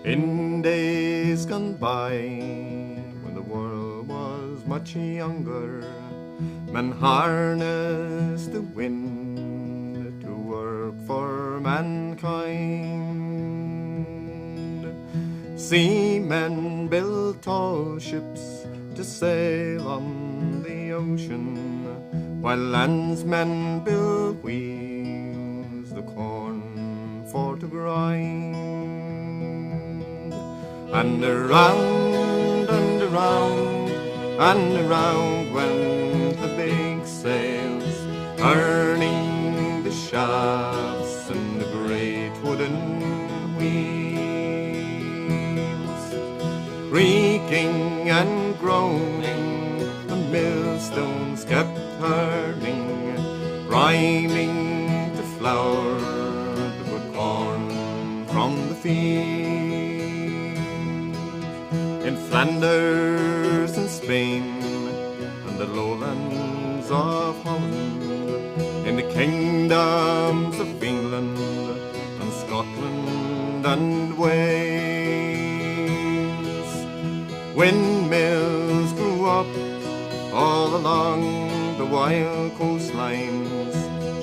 In days gone by, when the world was much younger, men harnessed the wind to work for mankind. Seamen built tall ships to sail on the ocean, while landsmen built wheels, the corn for to grind. And around and around and around went the big sails, turning the shafts and the great wooden wheels. Creaking and groaning, the millstones kept turning, grinding to flour the good corn from the field. In Flanders and Spain and the lowlands of Holland, in the kingdoms of England and Scotland and Wales, windmills grew up all along the wild coastlines,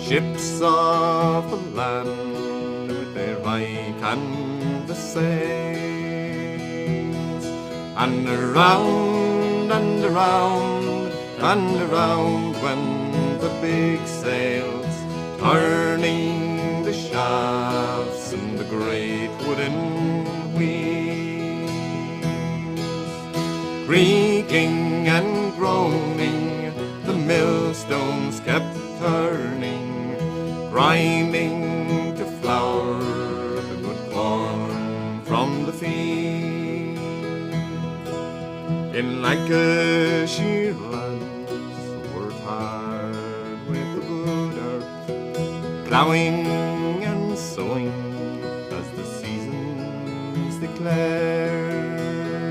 ships of the land with their high canvas sails. And around and around and around went the big sails, turning the shafts and the great wooden wheels. Creaking and groaning, the millstones kept turning, grinding to flour the good corn from the field. In Lancashire lands, worked hard with the good earth, ploughing and sowing as the seasons declare,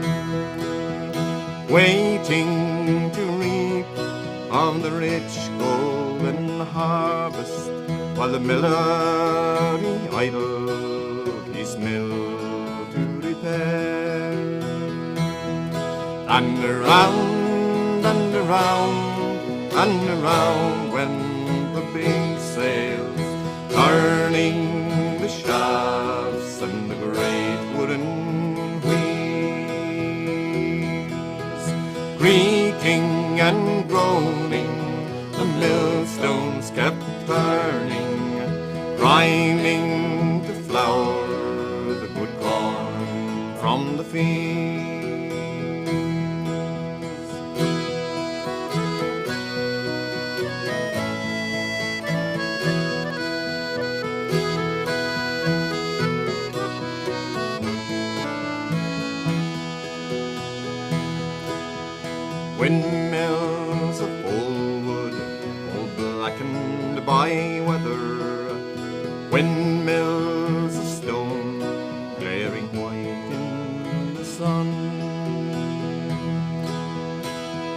waiting to reap of the rich golden harvest, while the miller he idled his mill to repair. And around and around and around went the big sails, turning the shafts and the great wooden wheels. Creaking and groaning, the millstones kept turning, grinding to flour the good corn from the field. Windmills of old wood, all blackened by weather, windmills of stone, glaring white in the sun.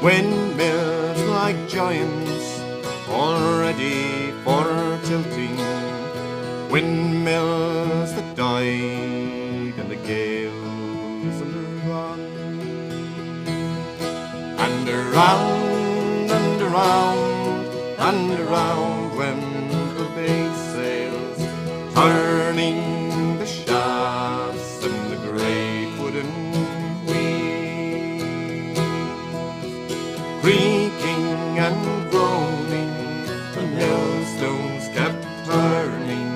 Windmills like giants, all ready for tilting, windmills that died in the gales and the run. And around and around and around went the big sails, turning turning the shafts and the great wooden wheels, creaking and groaning, the millstones kept turning,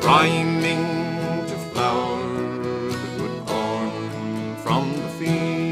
grinding to flour the good corn from the field.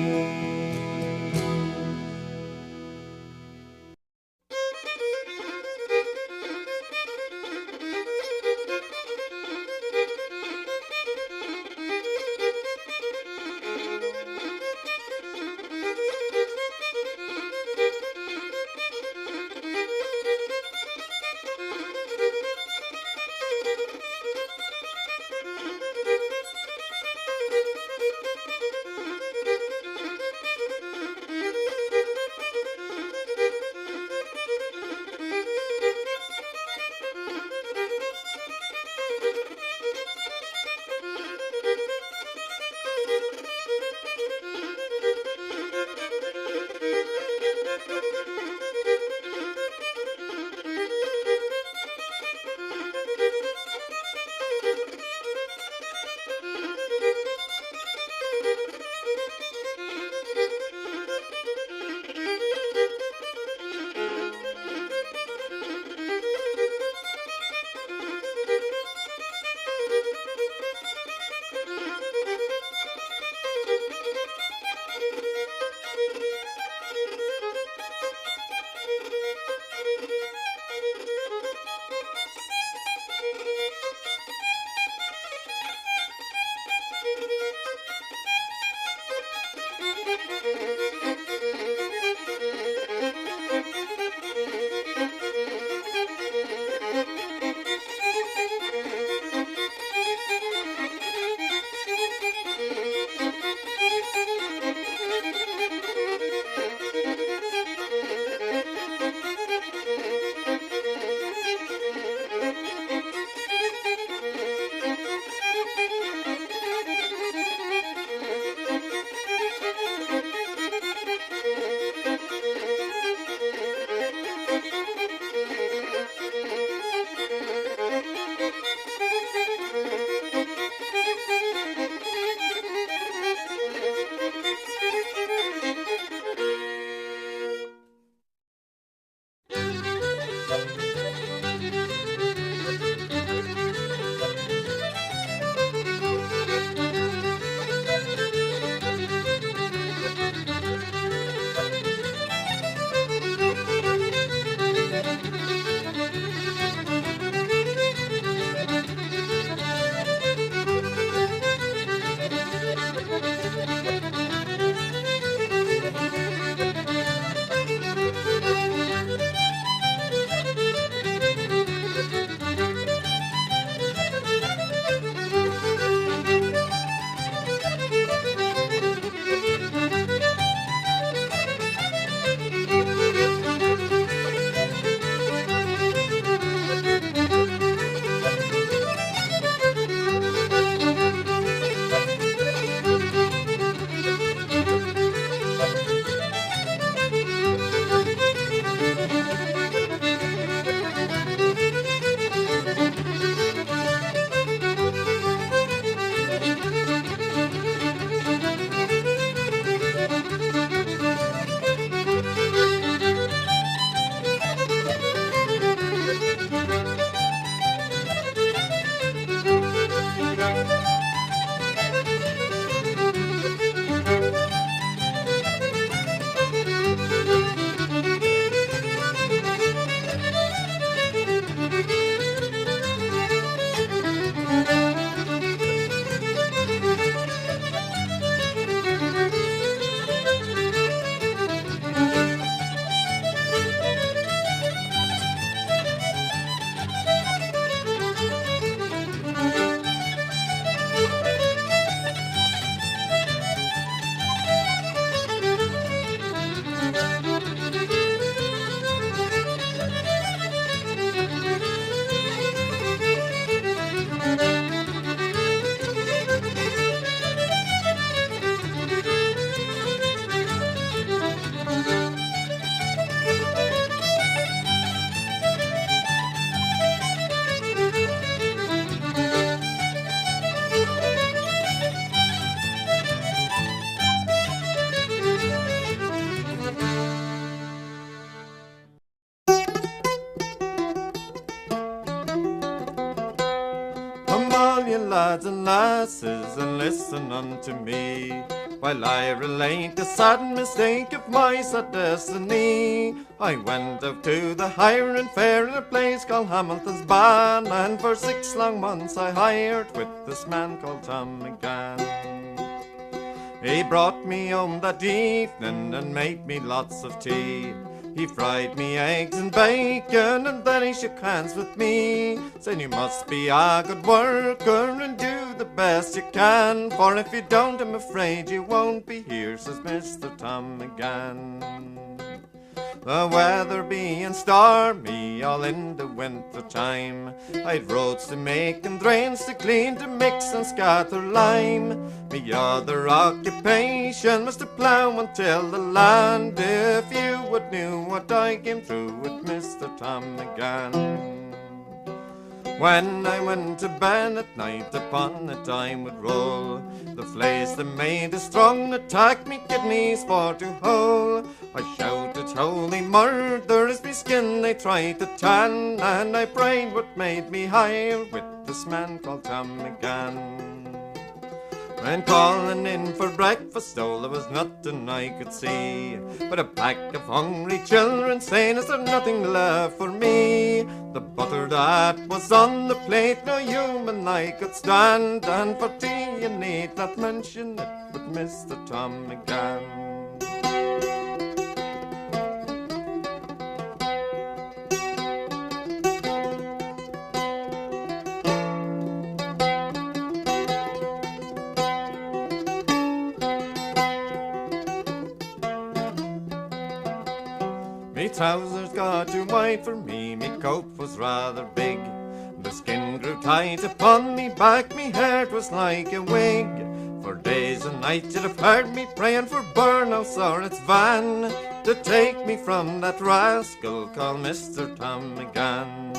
ye lads and lasses, and listen unto me, while I relate the sad mistake of my sad destiny. I went out to the hiring fair in a place called Hamilton's Ban, and for 6 long months I hired with this man called Tom McCann. He brought me home that evening and made me lots of tea. He fried me eggs and bacon, and then he shook hands with me, saying you must be a good worker and do the best you can, for if you don't I'm afraid you won't be here, says Mr. Tom McGann. The weather being stormy all in the winter time, I'd roads to make and drains to clean, to mix and scatter lime. Me other occupation was to plough and till the land. If you would knew what I came through with Mr. Tom McGann. When I went to bed at night upon the time would roll, the flays that made a strong attack me kidneys for to hole. I shouted holy murder as me skin they tried to tan, and I prayed what made me higher with this man called Tom McGann. When calling in for breakfast, oh, there was nothing I could see but a pack of hungry children saying, is there nothing left for me? The butter that was on the plate no human I could stand, and for tea you need not mention it with Mr. Tom McGann. Me trousers got too wide for me, me coat was rather big. The skin grew tight upon me back, me hair was like a wig. For days and nights you'd have heard me praying for Burnhouse or its van, to take me from that rascal called Mr. Tom McGann.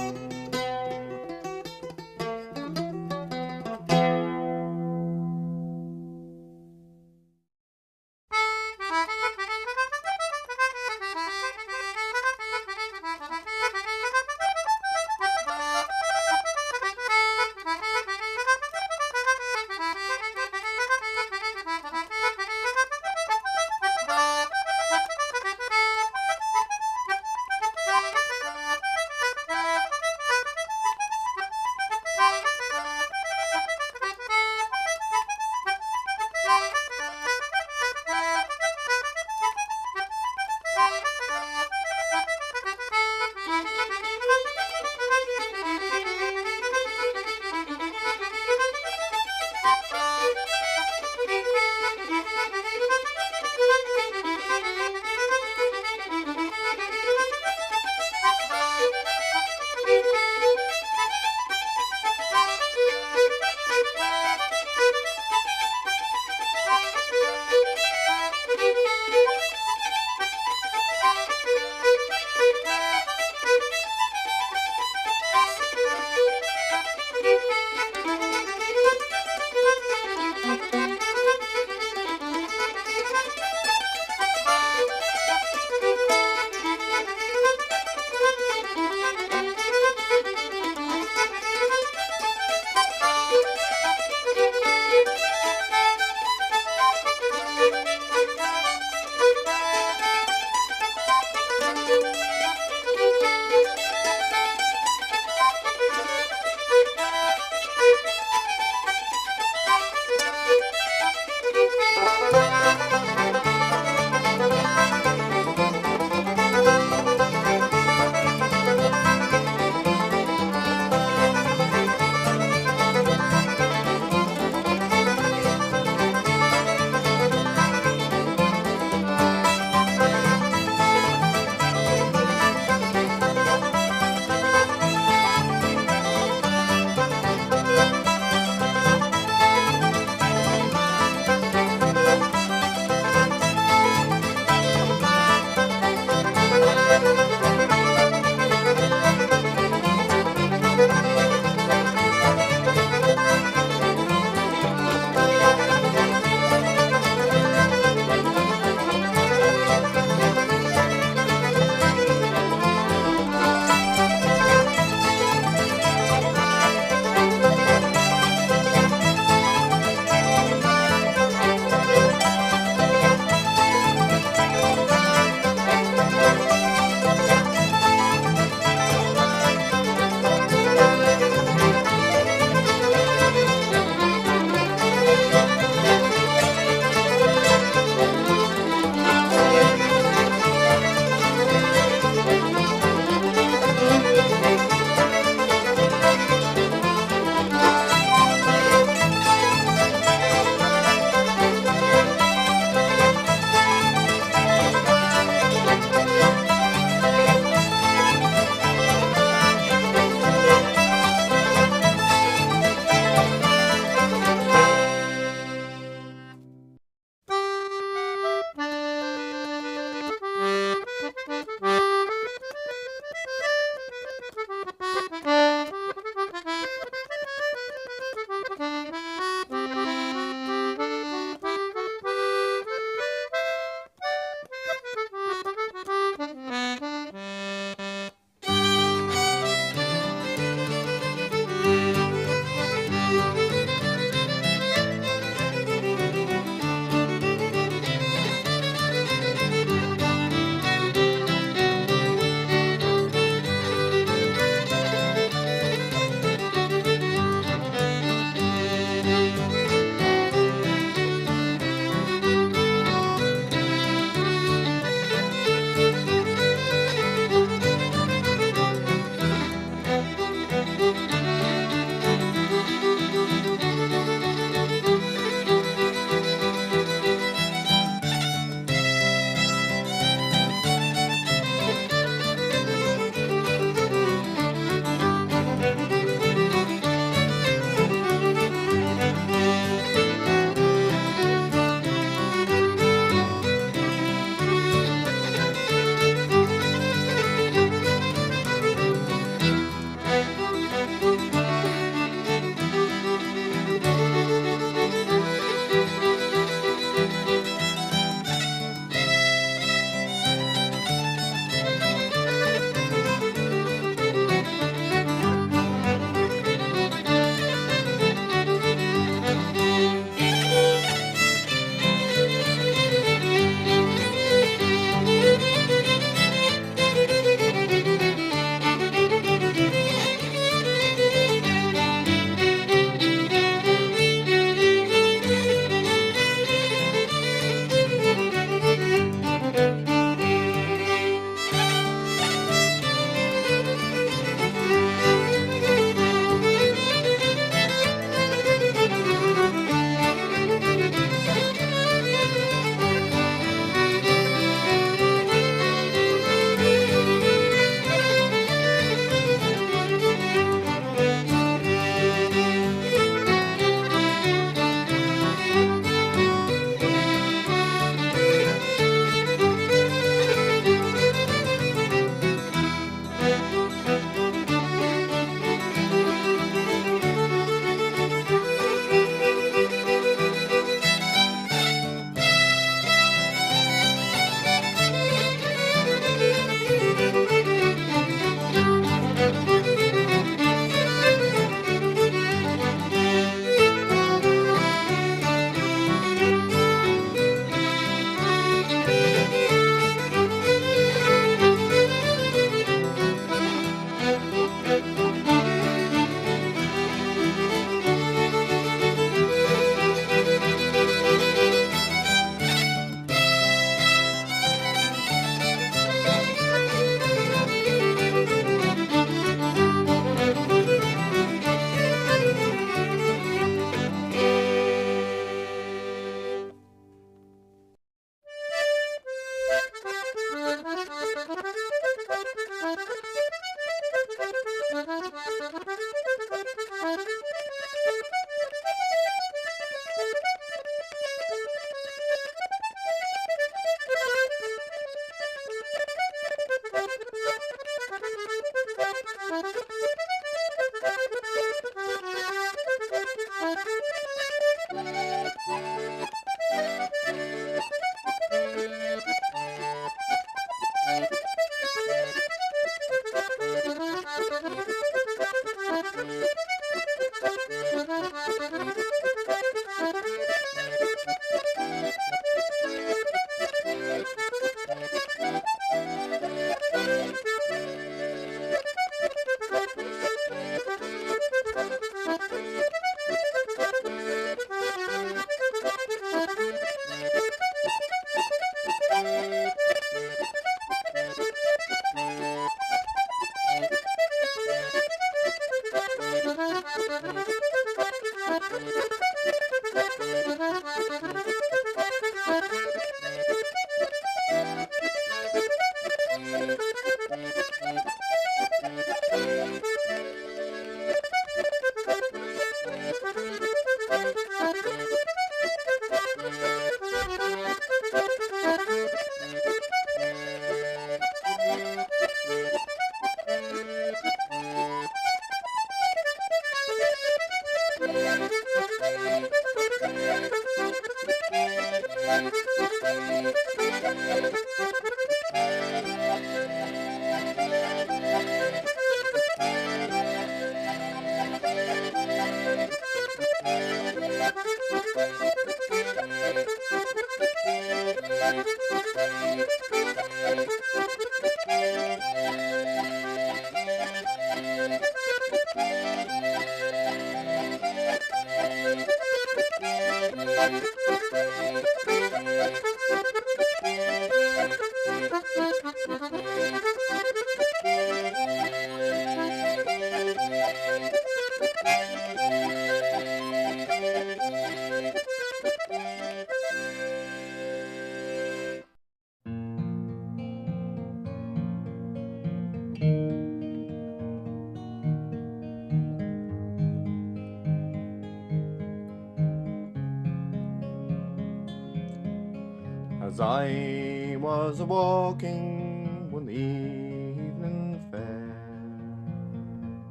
As I was walking one evening fair,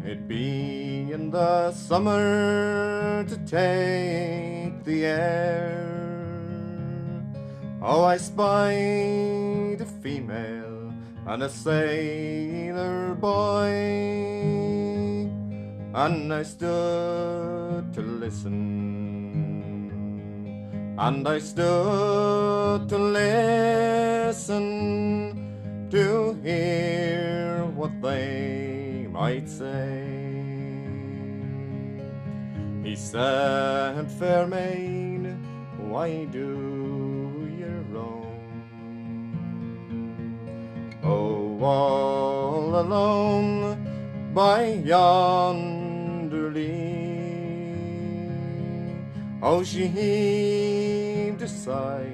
it being the summer to take the air, oh, I spied a female and a sailor boy, and I stood to listen. And I stood to listen to hear what they might say. He said, "Fair maid, why do you roam? Oh, all alone by yonder lea." Oh, she heaved a sigh,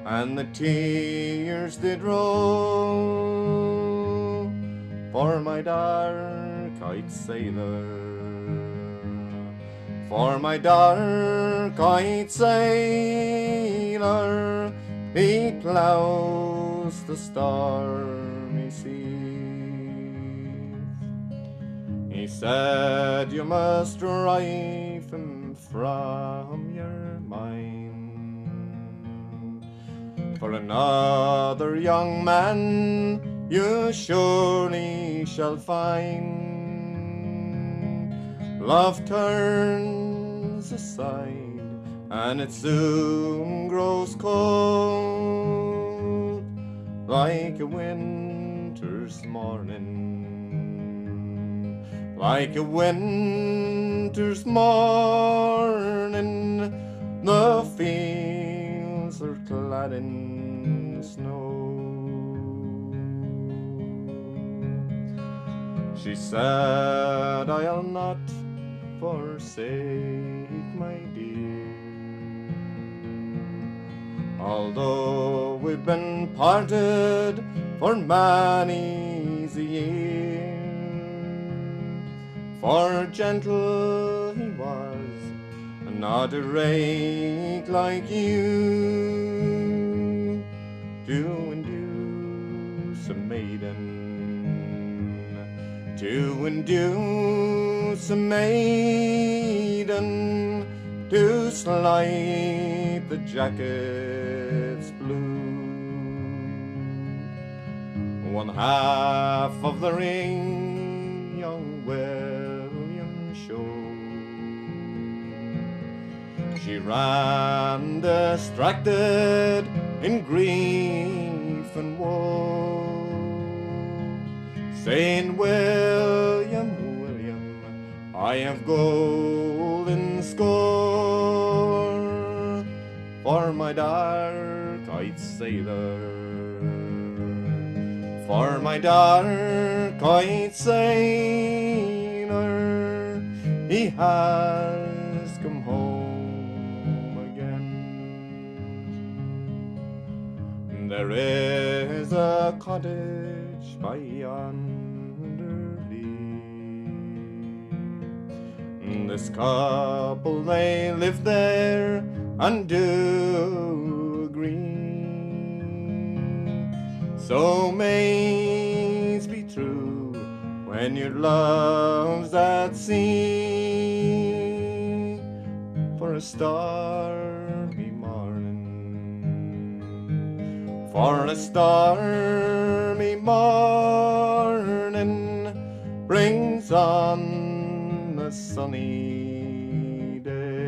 and the tears did roll for my dark-eyed sailor, for my dark-eyed sailor. He ploughs the stormy seas. He said, "You must drive him from your mind, for another young man you surely shall find. Love turns aside, and it soon grows cold, like a winter's morning, like a winter's morning. The fields are clad in snow." She said, "I'll not forsake my dear, although we've been parted for many's a year. For gentle he was, and not a rake like you, to induce a maiden, to induce a maiden to slide the jacket's blue. One half of the ring young William showed. She ran distracted in grief and woe, saying, "William, William, I have golden score for my dark-eyed sailor, for my dark-eyed sailor. He he has come home again. There is a cottage by yonder lea. This couple they live there and do agree. So maids be true when your love's at sea, for a stormy morning, for a stormy morning brings on a sunny day.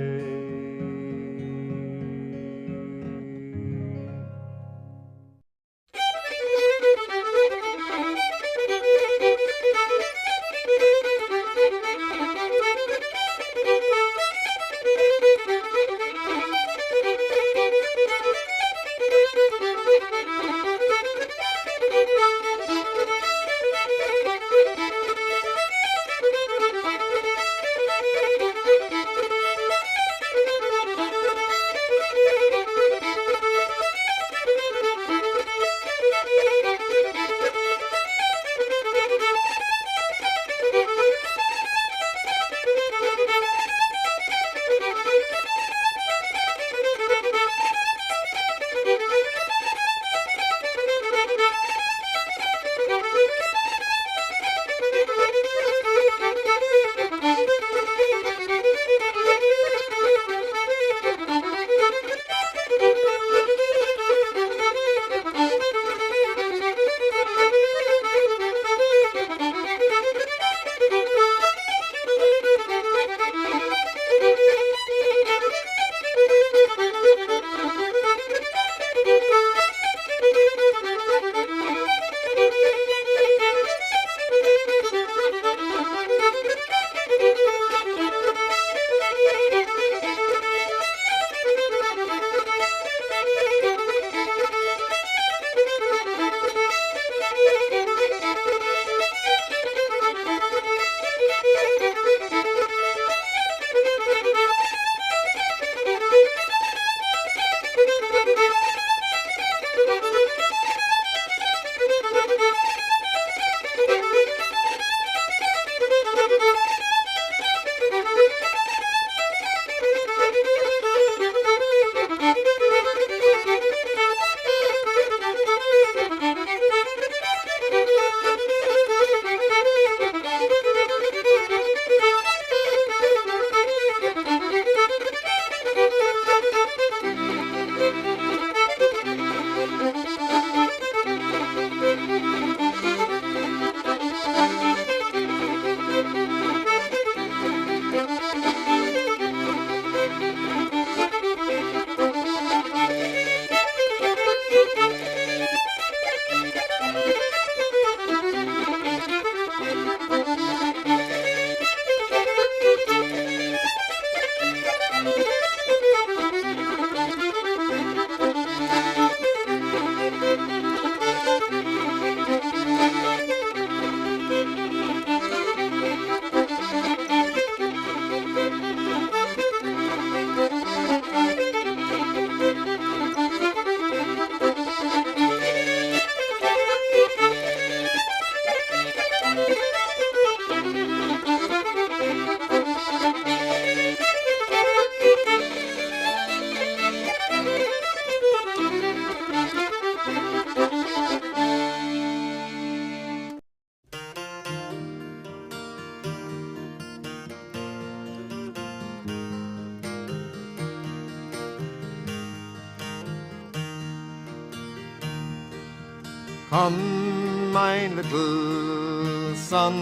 Come, my little son,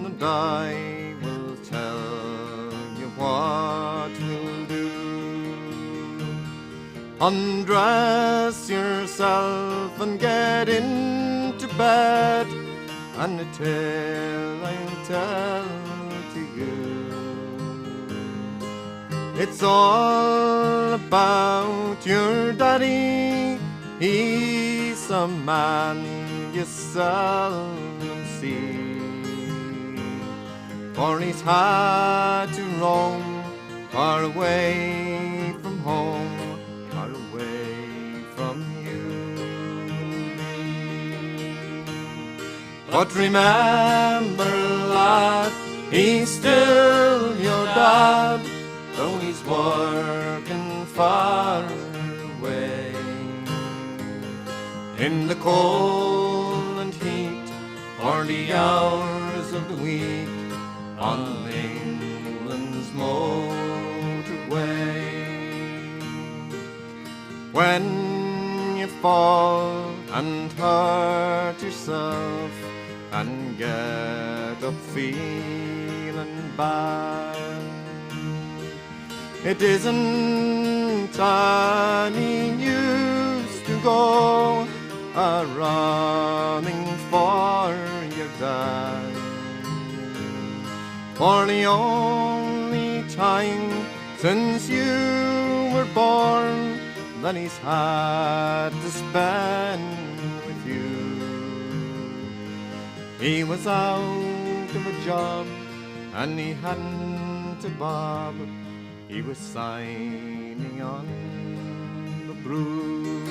and I will tell you what we'll do. Undress yourself and get into bed, and a tale I'll tell to you. It's all about your daddy. He's a man you seldom see, for he's had to roam far away from home, far away from you and me. But remember, lad, he's still your dad, though he's working far away. In the cold and heat, or the hours of the week, on England's motorway. When you fall and hurt yourself and get up feeling bad, it isn't any use to go a-running for your dad, for the only time since you were born that he's had to spend with you. He was out of a job and he hadn't a bob, he was signing on the Broom.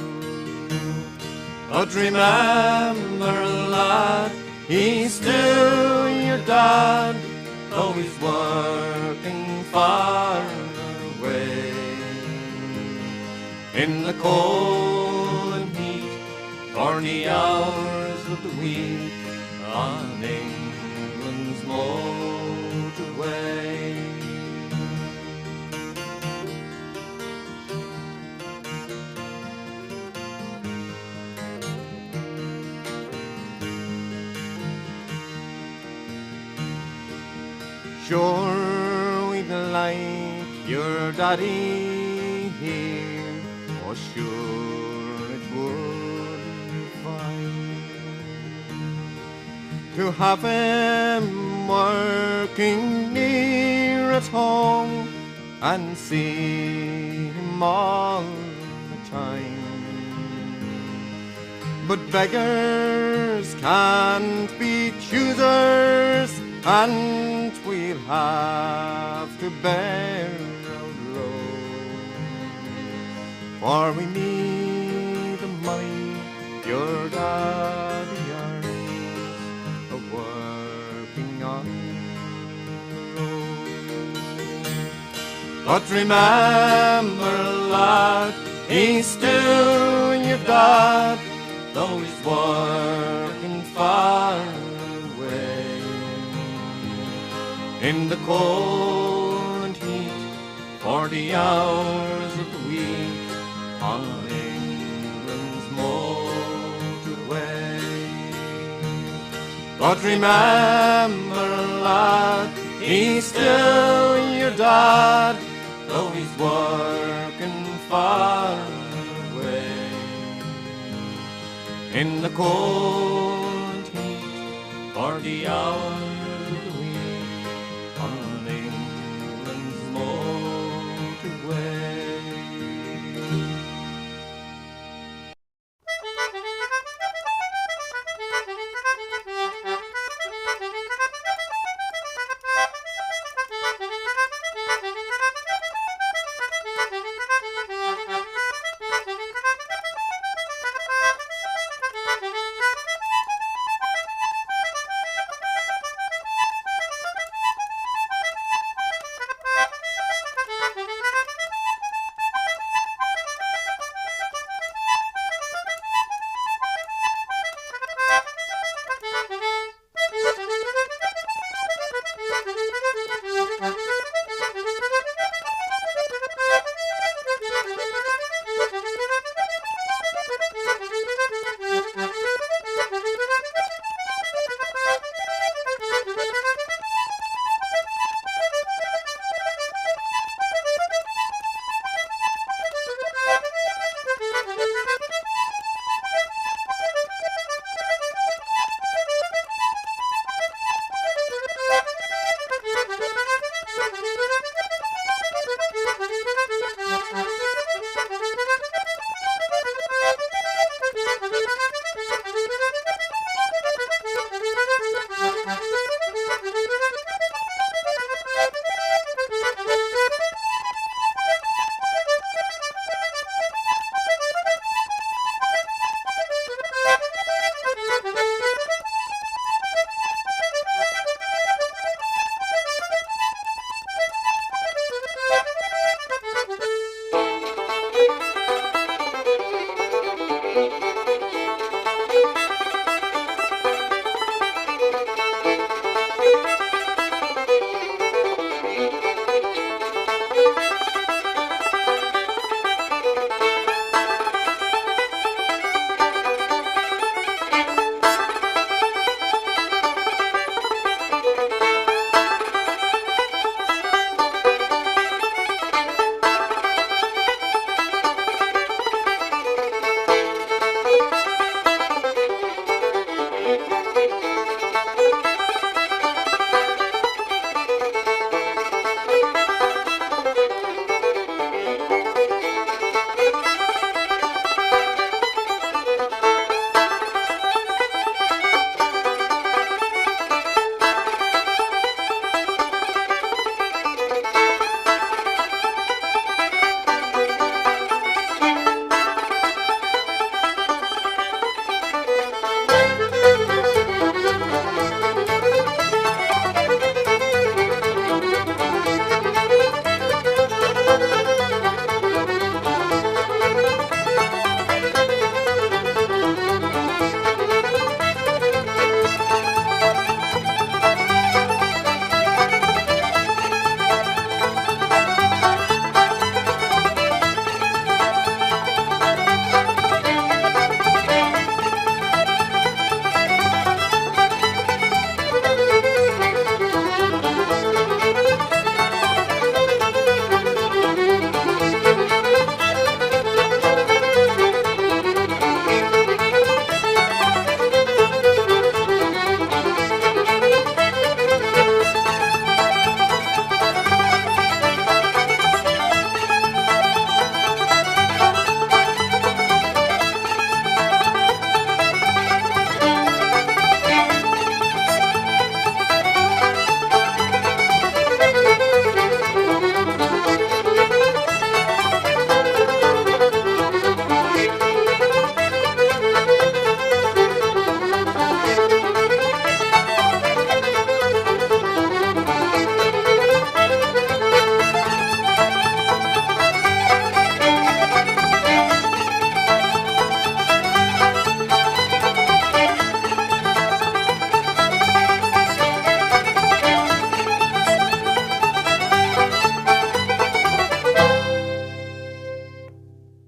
But remember, lad, he's still your dad, though he's working far away. In the cold and heat, for the hours of the week, on England's motorway. Sure we'd like your daddy here, oh sure it would be fine to have him working near at home and see him all the time. But beggars can't be choosers, and we'll have to bear our load, for we need the money your daddy earns, a-working on the road. But remember, lad, he's still your dad, though he's working far away. In the cold and heat, for the hours of the week, on England's motorway. But remember, lad, he's still your dad, though he's working far away. In the cold and heat, for the hours